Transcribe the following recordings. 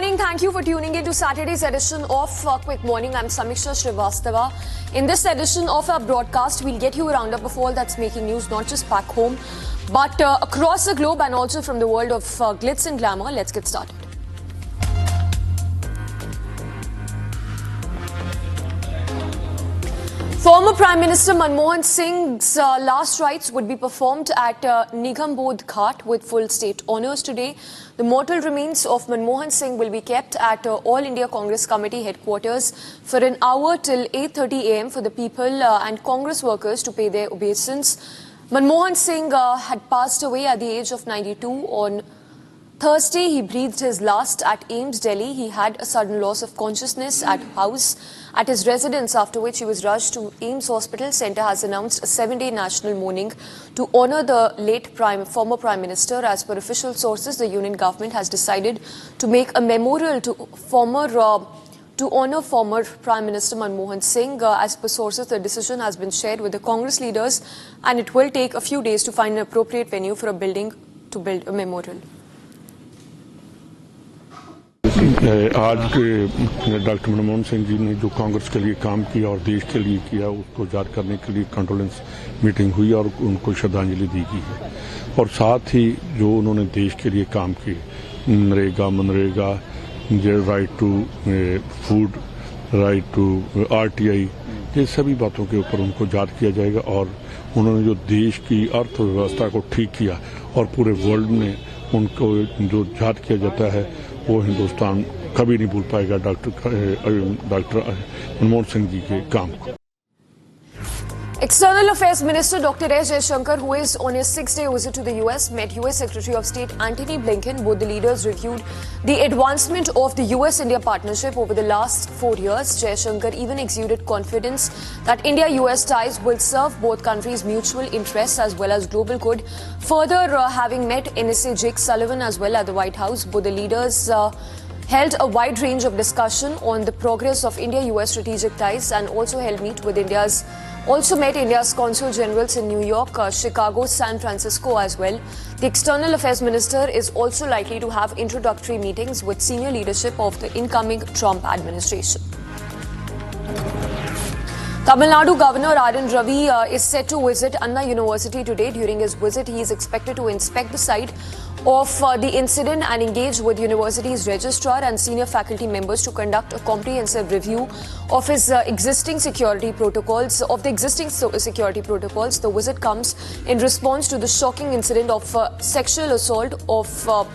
morning. Thank you for tuning in to Saturday's edition of Quick Morning. I'm Samiksha Srivastava. In this edition of our broadcast, we'll get you a roundup of all that's making news, not just back home, but across the globe and also from the world of glitz and glamour. Let's get started. Former Prime Minister Manmohan Singh's last rites would be performed at Nigambodh Ghat with full state honours today. The mortal remains of Manmohan Singh will be kept at All India Congress Committee headquarters for an hour till 8:30 am for the people and Congress workers to pay their obeisance. Manmohan Singh had passed away at the age of 92 on Thursday. He breathed his last at AIIMS, Delhi. He had a sudden loss of consciousness at his residence, after which he was rushed to AIIMS Hospital. Centre has announced a 7-day national mourning to honour the late former Prime Minister. As per official sources, the Union government has decided to make a memorial to honour former Prime Minister Manmohan Singh. As per sources, the decision has been shared with the Congress leaders, and it will take a few days to find an appropriate venue for a building to build a memorial. आज doctor Manmohan Singh ji ने जो कांग्रेस के लिए काम किया और देश के लिए किया, उसको याद करने के लिए कंडोलेंस मीटिंग हुई और उनको श्रद्धांजलि दी गई है। और साथ ही जो उन्होंने देश के लिए काम किए, नरेगा, मनरेगा, right to food, right to RTI, ये सभी बातों के ऊपर उनको याद किया जाएगा। और उन्होंने जो देश की अर्थव्यवस्था को ठीक किया और पूरे वर्ल्ड में उनको जो याद किया जाता है, वो हिंदुस्तान कभी नहीं भूल पाएगा डॉक्टर मनमोहन सिंह जी के काम को। External Affairs Minister Dr. S. Jaishankar, who is on his 6-day visit to the US, met US Secretary of State Antony Blinken. Both the leaders reviewed the advancement of the US-India partnership over the last 4 years. Jaishankar even exuded confidence that India-US ties will serve both countries' mutual interests as well as global good. Further, having met NSA Jake Sullivan as well at the White House, both the leaders held a wide range of discussion on the progress of India-US strategic ties and also met India's consul generals in New York, Chicago, San Francisco as well. The External Affairs Minister is also likely to have introductory meetings with senior leadership of the incoming Trump administration. Tamil Nadu Governor R.N. Ravi is set to visit Anna University today. During his visit, he is expected to inspect the site of the incident and engage with university's registrar and senior faculty members to conduct a comprehensive review of his existing security protocols. The visit comes in response to the shocking incident of sexual assault of a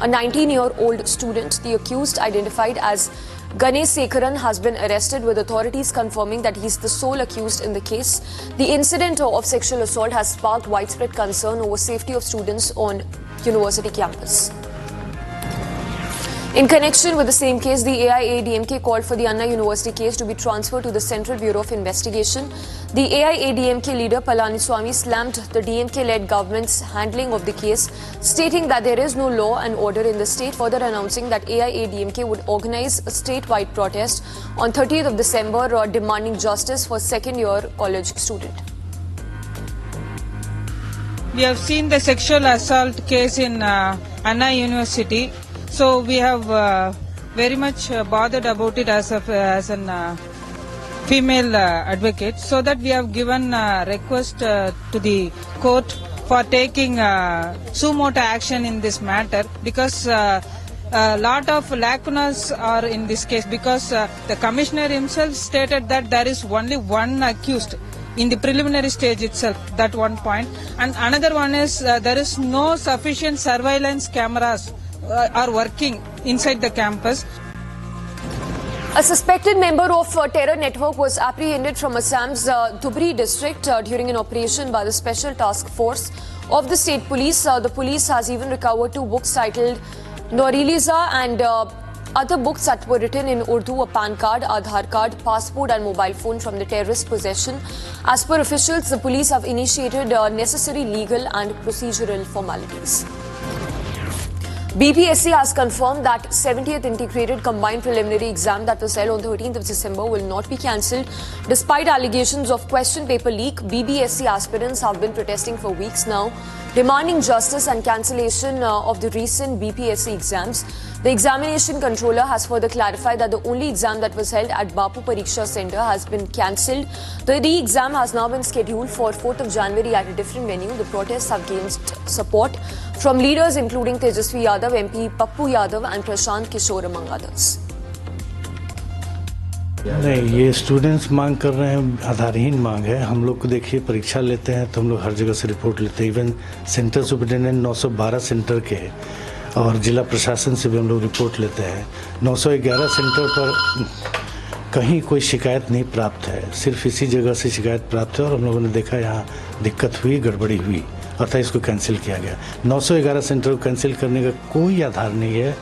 19-year-old student. The accused, identified as Ganesh Sekaran, has been arrested, with authorities confirming that he is the sole accused in the case. The incident of sexual assault has sparked widespread concern over safety of students on university campus. In connection with the same case, the AIADMK called for the Anna University case to be transferred to the Central Bureau of Investigation. The AIADMK leader Palaniswamy slammed the DMK-led government's handling of the case, stating that there is no law and order in the state, further announcing that AIADMK would organize a statewide protest on 30th of December demanding justice for second-year college student. We have seen the sexual assault case in Anna University. So we have very much bothered about it as a female advocate, so that we have given a request to the court for taking suo motu action in this matter, because a lot of lacunas are in this case, because the commissioner himself stated that there is only one accused in the preliminary stage itself, that one point. And another one is there is no sufficient surveillance cameras are working inside the campus. A suspected member of terror network was apprehended from Assam's Dhubri district during an operation by the Special Task Force of the State Police. The police has even recovered 2 books titled Noriliza and other books that were written in Urdu, a PAN card, Aadhaar card, passport and mobile phone from the terrorist possession. As per officials, the police have initiated necessary legal and procedural formalities. BPSC has confirmed that 70th Integrated Combined Preliminary Exam that was held on 13th of December will not be cancelled. Despite allegations of question paper leak, BPSC aspirants have been protesting for weeks now, demanding justice and cancellation of the recent BPSC exams. The examination controller has further clarified that the only exam that was held at Bapu Pariksha Center has been cancelled. The re-exam has now been scheduled for 4th of January at a different venue. The protests have gained support from leaders including Tejasvi Yadav, MP Pappu Yadav and Prashant Kishore among others. नहीं, ये students मांग कर रहे हैं, आधारहीन मांग है। हम लोग को देखिए परीक्षा लेते हैं तो हम लोग हर जगह से रिपोर्ट लेते हैं। इवन सेंटर सुपरिटेंडेंट 912 सेंटर के और जिला प्रशासन से भी हम लोग रिपोर्ट लेते हैं। 911 सेंटर पर कहीं कोई शिकायत नहीं प्राप्त है, सिर्फ इसी जगह से शिकायत प्राप्त है और हम लोगों ने देखा यहाँ दिक्कत हुई, गड़बड़ी हुई, अतः इसको कैंसिल किया गया। 911 सेंटर को कैंसिल करने का कोई आधार नहीं है।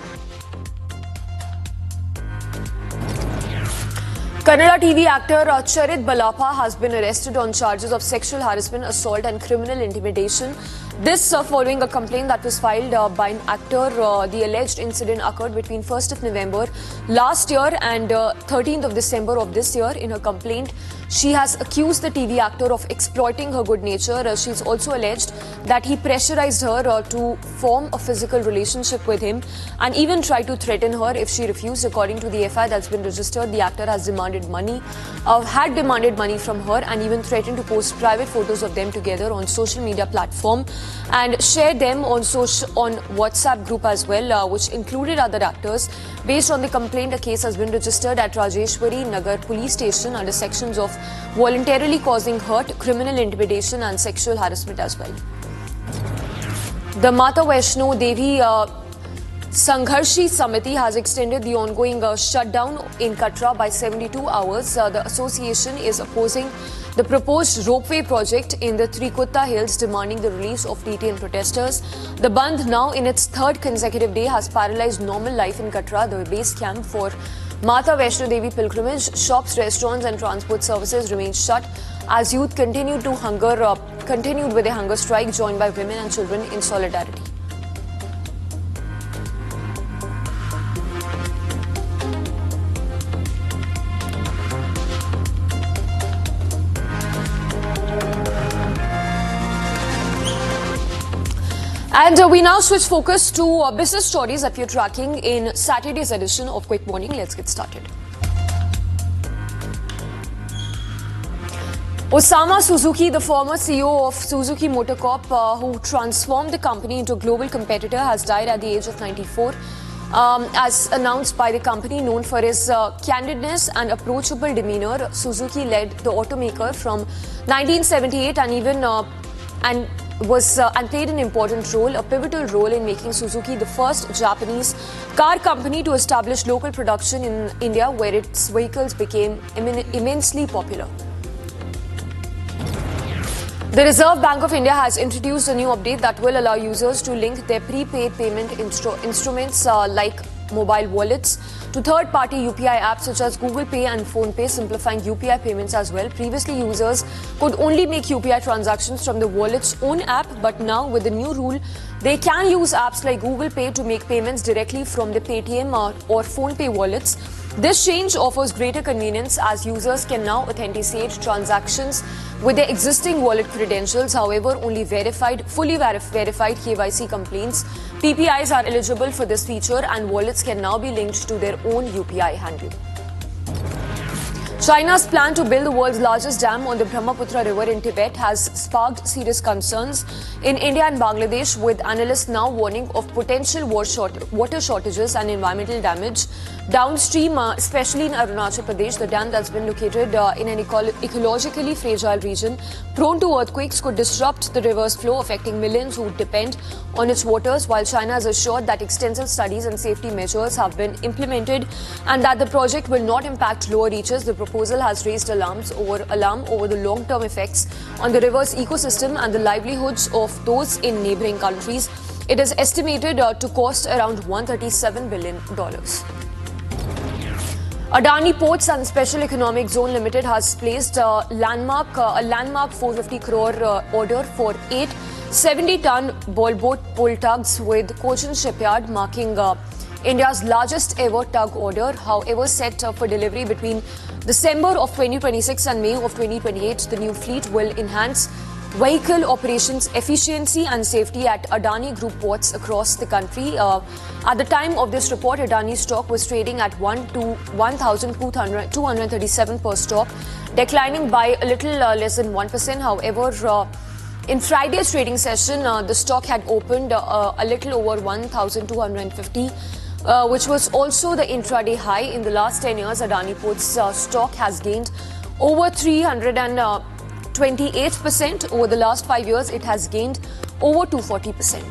Kannada TV actor Charit Balapa has been arrested on charges of sexual harassment, assault and criminal intimidation. This following a complaint that was filed by an actor. The alleged incident occurred between 1st of November last year and 13th of December of this year. In her complaint, she has accused the TV actor of exploiting her good nature. She's also alleged that he pressurized her to form a physical relationship with him and even tried to threaten her if she refused. According to the FIR that's been registered, the actor has demanded money from her and even threatened to post private photos of them together on social media platform and share them on WhatsApp group as well, which included other actors. Based on the complaint, a case has been registered at Rajeshwari Nagar Police Station under sections of voluntarily causing hurt, criminal intimidation and sexual harassment as well. The Mata Vaishno Devi Sangharshi Samiti has extended the ongoing shutdown in Katra by 72 hours. The association is opposing the proposed ropeway project in the Trikutta Hills, demanding the release of detained protesters. The Bandh, now in its third consecutive day, has paralysed normal life in Katra, the base camp for Mata Vaishno Devi pilgrimage. Shops, restaurants and transport services remain shut as youth continued with a hunger strike joined by women and children in solidarity. And we now switch focus to business stories that we're tracking in Saturday's edition of Quick Morning. Let's get started. Osamu Suzuki, the former CEO of Suzuki Motor Corp, who transformed the company into a global competitor, has died at the age of 94. As announced by the company, known for his candidness and approachable demeanor, Suzuki led the automaker from 1978 and played an important role, a pivotal role in making Suzuki the first Japanese car company to establish local production in India, where its vehicles became immensely popular. The Reserve Bank of India has introduced a new update that will allow users to link their prepaid payment instruments like mobile wallets to third-party UPI apps such as Google Pay and PhonePe, simplifying UPI payments as well. Previously, users could only make UPI transactions from the wallet's own app, but now with the new rule, they can use apps like Google Pay to make payments directly from the Paytm or PhonePe wallets. This change offers greater convenience as users can now authenticate transactions with their existing wallet credentials. However, only fully verified KYC complaints PPIs are eligible for this feature, and wallets can now be linked to their own UPI handle. China's plan to build the world's largest dam on the Brahmaputra River in Tibet has sparked serious concerns in India and Bangladesh, with analysts now warning of potential water shortages and environmental damage downstream, especially in Arunachal Pradesh. The dam that's been located in an ecologically fragile region prone to earthquakes could disrupt the river's flow, affecting millions who depend on its waters. While China has assured that extensive studies and safety measures have been implemented and that the project will not impact lower reaches, the proposal has raised alarm over the long-term effects on the river's ecosystem and the livelihoods of those in neighboring countries. It is estimated to cost around $137 billion. Adani Ports and Special Economic Zone Limited has placed a landmark 450 crore order for 8 70-ton ballboat pull tugs with Cochin shipyard, marking India's largest ever tug order. However, set for delivery between December of 2026 and May of 2028, the new fleet will enhance vehicle operations efficiency and safety at Adani Group ports across the country. At the time of this report, Adani stock was trading at 1,237 per stock, declining by a little less than 1%. However, in Friday's trading session, the stock had opened a little over 1,250, which was also the intraday high. In the last 10 years, Adani Ports stock has gained over 328%. Over the last 5 years, it has gained over 240%.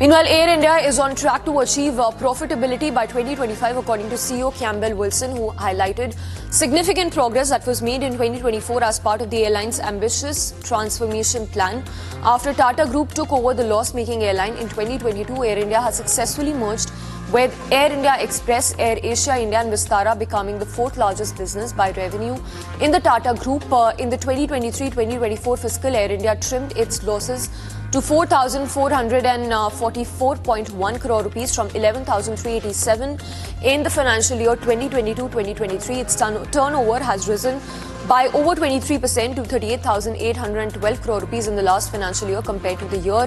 Meanwhile, Air India is on track to achieve profitability by 2025, according to CEO Campbell Wilson, who highlighted significant progress that was made in 2024 as part of the airline's ambitious transformation plan. After Tata Group took over the loss-making airline in 2022, Air India has successfully merged with Air India Express, Air Asia India and Vistara, becoming the fourth largest business by revenue in the Tata Group. In the 2023-2024 fiscal, Air India trimmed its losses to 4,444.1 crore rupees from 11,387 in the financial year 2022-2023. Its turnover has risen by over 23% to 38,812 crore rupees in the last financial year compared to the year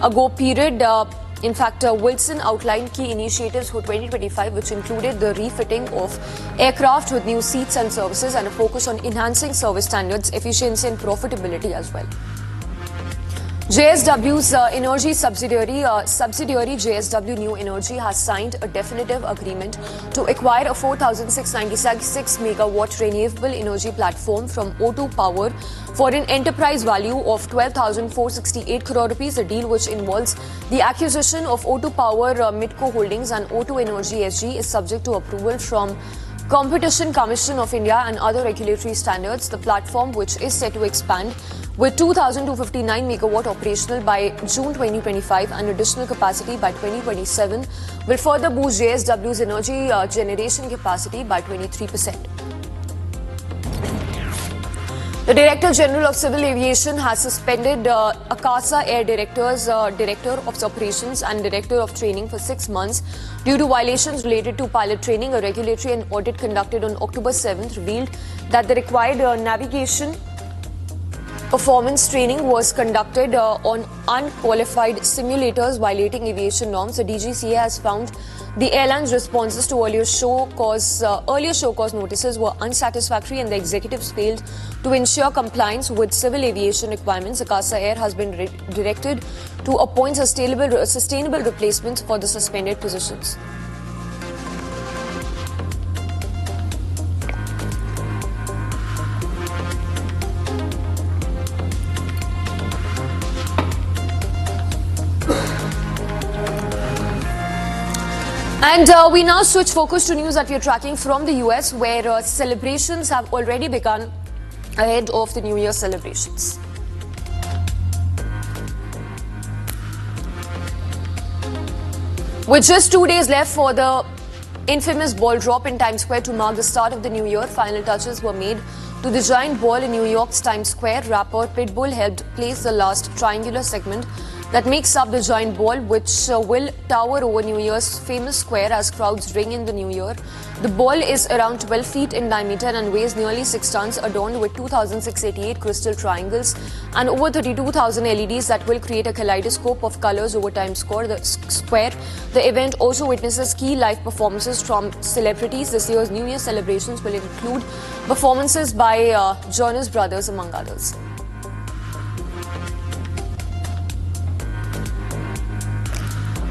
ago period. In fact, Wilson outlined key initiatives for 2025, which included the refitting of aircraft with new seats and services and a focus on enhancing service standards, efficiency and profitability as well. JSW's energy subsidiary JSW New Energy has signed a definitive agreement to acquire a 4,696 megawatt renewable energy platform from O2 Power for an enterprise value of 12,468 crore rupees. The deal, which involves the acquisition of O2 Power Midco Holdings and O2 Energy SG, is subject to approval from Competition Commission of India and other regulatory standards. The platform, which is set to expand with 2,259 megawatt operational by June 2025 and additional capacity by 2027, will further boost JSW's energy generation capacity by 23%. The Director General of Civil Aviation has suspended Akasa Air Director's Director of Operations and Director of Training for 6 months due to violations related to pilot training. A regulatory and audit conducted on October 7th revealed that the required navigation performance training was conducted on unqualified simulators, violating aviation norms. The DGCA has found the airline's responses to earlier show cause notices were unsatisfactory and the executives failed to ensure compliance with civil aviation requirements. Akasa Air has been directed to appoint sustainable replacements for the suspended positions. And we now switch focus to news that we are tracking from the US, where celebrations have already begun ahead of the New Year celebrations. With just 2 days left for the infamous ball drop in Times Square to mark the start of the new year, final touches were made to the giant ball in New York's Times Square. Rapper Pitbull helped place the last triangular segment that makes up the giant ball, which will tower over New Year's famous square as crowds ring in the new year. The ball is around 12 feet in diameter and weighs nearly 6 tons, adorned with 2,688 crystal triangles and over 32,000 LEDs that will create a kaleidoscope of colors over Times Square. The event also witnesses key live performances from celebrities. This year's New Year celebrations will include performances by Jonas Brothers, among others.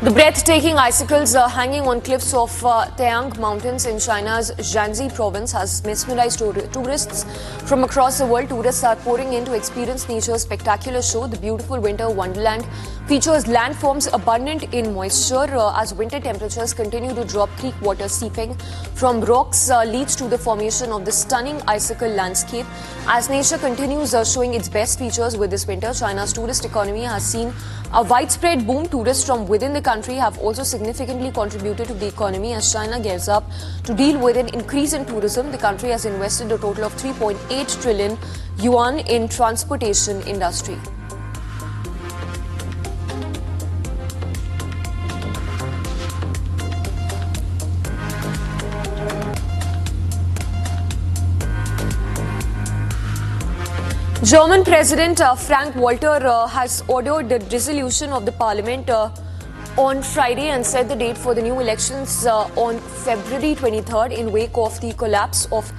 The breathtaking icicles hanging on cliffs of Taeyang Mountains in China's Jiangxi province has mesmerized tourists from across the world. Tourists are pouring in to experience nature's spectacular show. The beautiful winter wonderland features landforms abundant in moisture. As winter temperatures continue to drop, creek water seeping from rocks leads to the formation of the stunning icicle landscape. As nature continues showing its best features with this winter, China's tourist economy has seen a widespread boom. Tourists from within the country have also significantly contributed to the economy. As China gears up to deal with an increase in tourism, the country has invested a total of 3.8 trillion yuan in transportation industry. German President Frank-Walter has ordered the dissolution of the parliament on Friday and set the date for the new elections on February 23rd in wake of the collapse of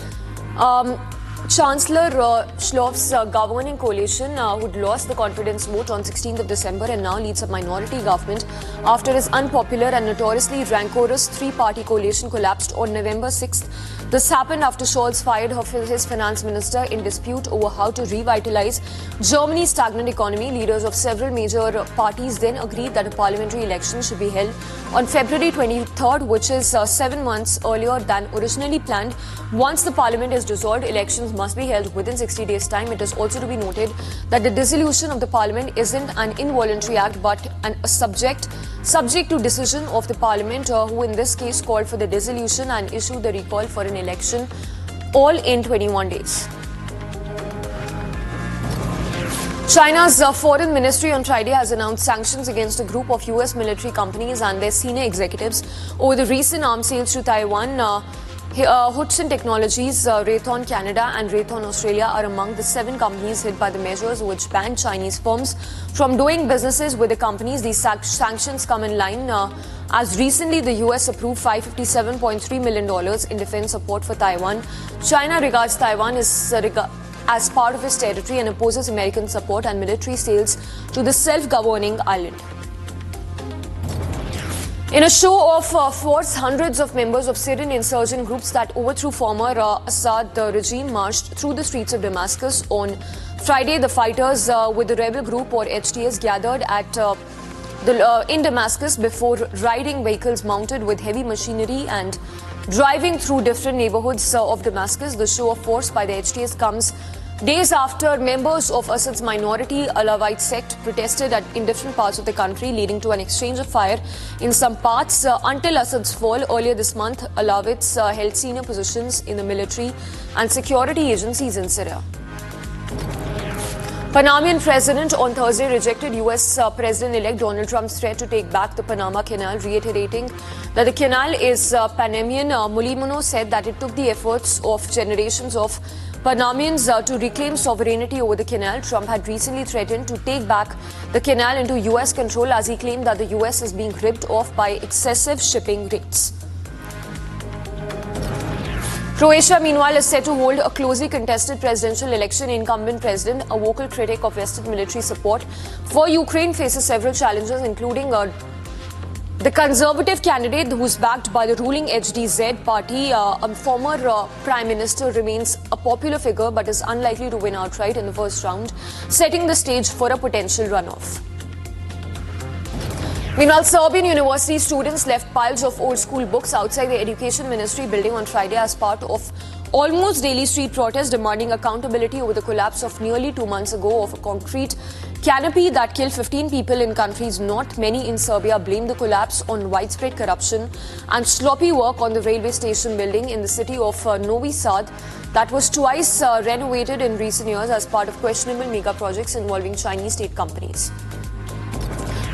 Chancellor Scholz's governing coalition, who'd lost the confidence vote on 16th of December and now leads a minority government after his unpopular and notoriously rancorous three-party coalition collapsed on November 6th. This happened after Scholz fired his finance minister in dispute over how to revitalize Germany's stagnant economy. Leaders of several major parties then agreed that a parliamentary election should be held on February 23rd, which is 7 months earlier than originally planned. Once the parliament is dissolved, elections must be held within 60 days' time. It is also to be noted that the dissolution of the parliament isn't an involuntary act but a subject to decision of the parliament, who in this case called for the dissolution and issued the recall for an election, all in 21 days. China's foreign ministry on Friday has announced sanctions against a group of US military companies and their senior executives over the recent arms sales to Taiwan. Hudson Technologies, Raytheon Canada and Raytheon Australia are among the 7 companies hit by the measures which ban Chinese firms from doing businesses with the companies. These sanctions come in line as recently the US approved $557.3 million in defense support for Taiwan. China regards Taiwan as part of its territory and opposes American support and military sales to the self-governing island. In a show of force, hundreds of members of Syrian insurgent groups that overthrew former Assad regime marched through the streets of Damascus on Friday. The fighters with the rebel group or HTS gathered in Damascus before riding vehicles mounted with heavy machinery and driving through different neighborhoods of Damascus. The show of force by the HTS comes days after members of Assad's minority Alawite sect protested in different parts of the country, leading to an exchange of fire in some parts until Assad's fall. Earlier this month, Alawites held senior positions in the military and security agencies in Syria. Panamanian president on Thursday rejected US President-elect Donald Trump's threat to take back the Panama Canal, reiterating that the canal is Panamanian. Mulimono said that it took the efforts of generations of Panamanians to reclaim sovereignty over the canal. Trump had recently threatened to take back the canal into US control as he claimed that the US is being ripped off by excessive shipping rates. Croatia, meanwhile, is set to hold a closely contested presidential election. Incumbent president, a vocal critic of Western military support for Ukraine, faces several challenges, including the conservative candidate who's backed by the ruling HDZ party. A former prime minister remains a popular figure but is unlikely to win outright in the first round, setting the stage for a potential runoff. Meanwhile, Serbian university students left piles of old school books outside the Education Ministry building on Friday as part of almost daily street protests demanding accountability over the collapse of nearly 2 months ago of a concrete canopy that killed 15 people in countries north. Many in Serbia blamed the collapse on widespread corruption and sloppy work on the railway station building in the city of Novi Sad that was twice renovated in recent years as part of questionable mega projects involving Chinese state companies.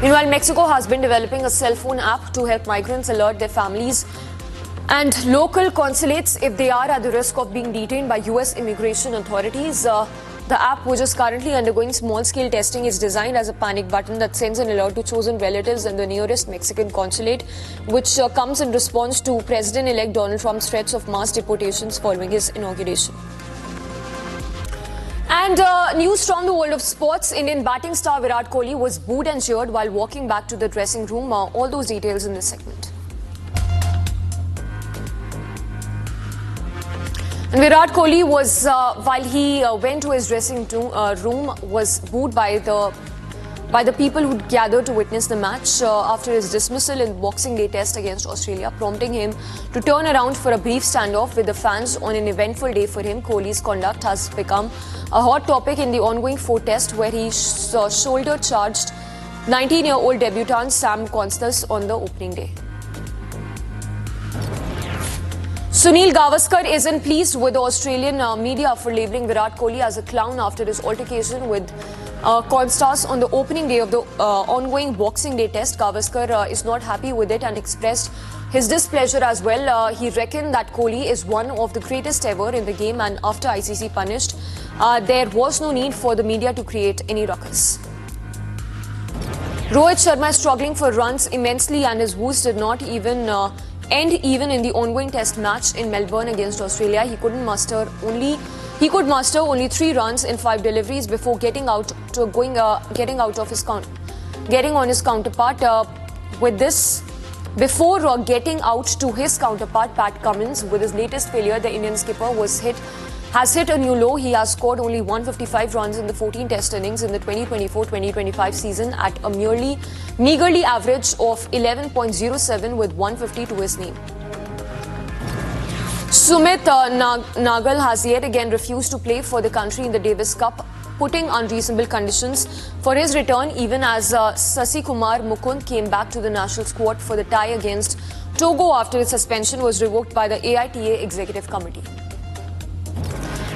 Meanwhile, Mexico has been developing a cell phone app to help migrants alert their families and local consulates if they are at the risk of being detained by US immigration authorities. The app, which is currently undergoing small-scale testing, is designed as a panic button that sends an alert to chosen relatives in the nearest Mexican consulate, which comes in response to President-elect Donald Trump's threats of mass deportations following his inauguration. And news from the world of sports. Indian batting star Virat Kohli was booed and cheered while walking back to the dressing room. All those details in this segment. And Virat Kohli was, while he went to his dressing room, was booed by the people who gathered to witness the match after his dismissal in Boxing Day test against Australia, prompting him to turn around for a brief standoff with the fans on an eventful day for him. Kohli's conduct has become a hot topic in the ongoing 4th test, where he shoulder-charged 19-year-old debutant Sam Constas on the opening day. Sunil Gavaskar isn't pleased with the Australian media for labelling Virat Kohli as a clown after his altercation with Constars on the opening day of the ongoing Boxing Day test. Gavaskar is not happy with it and expressed his displeasure as well. He reckoned that Kohli is one of the greatest ever in the game, and after ICC punished, there was no need for the media to create any ruckus. Rohit Sharma is struggling for runs immensely, and his woes did not even end even in the ongoing test match in Melbourne against Australia. He could muster only 3 runs in 5 deliveries before getting on his counterpart. With this, before getting out to his counterpart Pat Cummins, with his latest failure, the Indian skipper has hit a new low. He has scored only 155 runs in the 14 test innings in the 2024-2025 season at a meagerly average of 11.07 with 150 to his name. Sumit Nagal has yet again refused to play for the country in the Davis Cup, putting unreasonable conditions for his return even as Sasi Kumar Mukund came back to the national squad for the tie against Togo after his suspension was revoked by the AITA Executive Committee.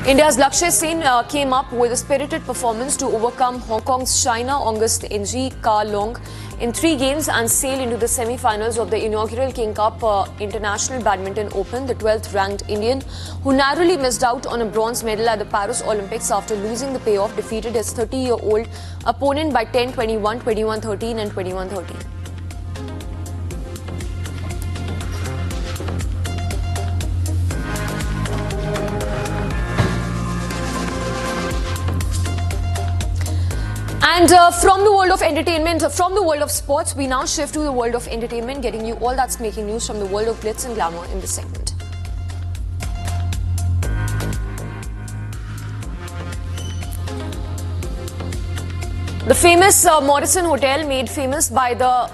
India's Lakshya Sen came up with a spirited performance to overcome Hong Kong's China August Ng Ka Long in 3 games and sail into the semi-finals of the inaugural King Cup International Badminton Open. The 12th ranked Indian, who narrowly missed out on a bronze medal at the Paris Olympics after losing the payoff, defeated his 30-year-old opponent by 10-21, 21-13 and 21-13. And from the world of entertainment, from the world of sports, we now shift to the world of entertainment, getting you all that's making news from the world of glitz and glamour in this segment. The famous Morrison Hotel, made famous by the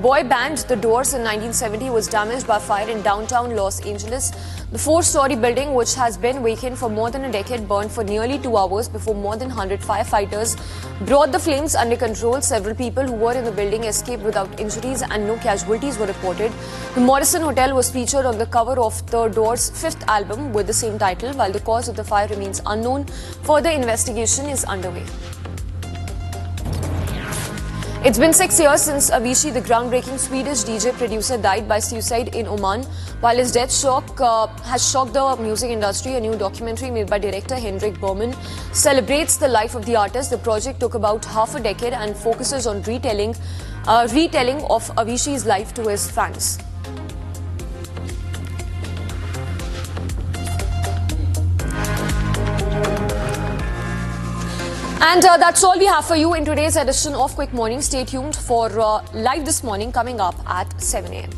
boy band The Doors in 1970, was damaged by fire in downtown Los Angeles. The 4-story building, which has been vacant for more than a decade, burned for nearly 2 hours before more than 100 firefighters brought the flames under control. Several people who were in the building escaped without injuries and no casualties were reported. The Morrison Hotel was featured on the cover of The Doors' 5th album with the same title. While the cause of the fire remains unknown, further investigation is underway. It's been 6 years since Avicii, the groundbreaking Swedish DJ producer, died by suicide in Oman. While his death has shocked the music industry, a new documentary made by director Henrik Berman celebrates the life of the artist. The project took about half a decade and focuses on retelling of Avicii's life to his fans. And that's all we have for you in today's edition of Quick Morning. Stay tuned for Live This Morning coming up at 7 a.m.